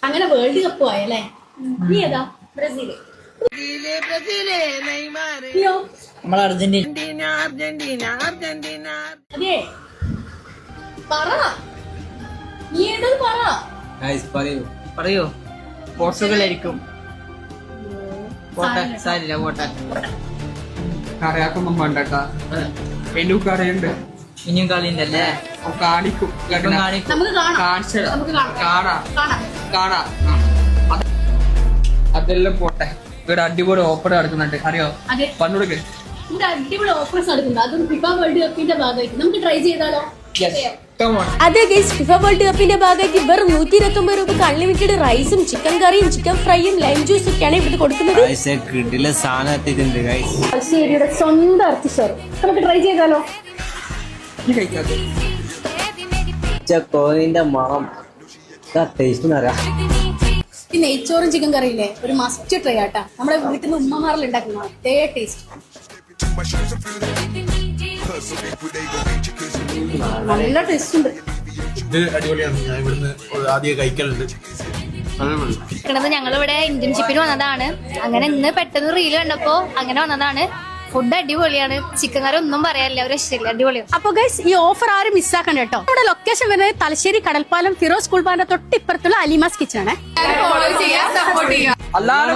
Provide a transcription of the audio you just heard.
അങ്ങനെ world cup ആയല്ലേ? നീ ഏതാ? ബ്രസീല്. നീയോ? നമ്മൾ അർജന്റീന. അതെ പറ, നീ ഏതാ പറ. പറയൂ. പോർച്ചുഗൽ ആയിരിക്കും. പോട്ടെ, സാരില്ല, പോട്ടെ. കറിയാക്കൊന്നും വേണ്ടട്ടാ, എനിക്ക് അറിയണ്ട്. ഇനിയും കളിയുണ്ടല്ലേ? കാണിക്കും, നമുക്ക് കാണാം. അതെല്ലാം പോട്ടെ. ഇവിടെ അടിപൊളി ഓഫർ നടക്കുന്നുണ്ട്, അറിയോ? പറഞ്ഞുകൊടുക്ക്. ഇവിടെ അടിപൊളി ഓഫേഴ്സ് നടക്കുന്നുണ്ട്, അതും ഫിഫ വേൾഡ് കപ്പിന്റെ ഭാഗമായിട്ട്. നമുക്ക് ട്രൈ ചെയ്താലോ? അതെ ഗൈസ്, ഫിഫ വേൾഡ് കപ്പിന്റെ ഭാഗമായിട്ട് വെറും 129 രൂപക്ക് അൺലിമിറ്റഡ് റൈസും ചിക്കൻ കറിയും ചിക്കൻ ഫ്രൈയും ലൈം ജ്യൂസും ഒക്കെയാണ് ഇവിടെ കൊടുക്കുന്നത്. തലശ്ശേരിയുടെ സ്വന്തം അർത്തിച്ചോറ് നമുക്ക് ട്രൈ ചെയ്താലോ? കോഴിന്റെ മണം ടേസ്റ്റ് അറിയാം. ഈ നെയ്ച്ചോറും ചിക്കൻ കറിയില്ലേ, ഒരു മസ്റ്റ് ട്രൈ ആട്ടാ. നമ്മുടെ വീട്ടിൽ നിന്ന് ഉമ്മമാരിൽ ഉണ്ടാക്കുന്ന അതേ ടേസ്റ്റ്. നല്ല ടേസ്റ്റ് ഉണ്ട്. ഇത് അടിപൊളിയാണ്. ഞാൻ ഇവിടുന്ന് ആദ്യം കഴിക്കലുണ്ട്. ഞങ്ങളിവിടെ ഇന്റേൺഷിപ്പിന് വന്നതാണ്. അങ്ങനെ ഇന്ന് പെട്ടെന്ന് റീല് കണ്ടപ്പോ അങ്ങനെ വന്നതാണ്. ഫുഡ് അടിപൊളിയാണ്. ചിക്കൻ കറി ഒന്നും പറയാനില്ല, ഒരു രക്ഷയില്ല, അടിപൊളിയാണ്. അപ്പൊ ഗൈസ്, ഈ ഓഫർ ആരും മിസ്സാക്കണ്ട കേട്ടോ. നമ്മുടെ ലൊക്കേഷൻ വരുന്നത് തലശ്ശേരി കടൽപ്പാലം ഫിറോസ് സ്കൂൾ ബാറിന്റെ തൊട്ടിപ്പുറത്തുള്ള അലിമാസ് കിച്ചൺ ആണ്. അല്ലാതെ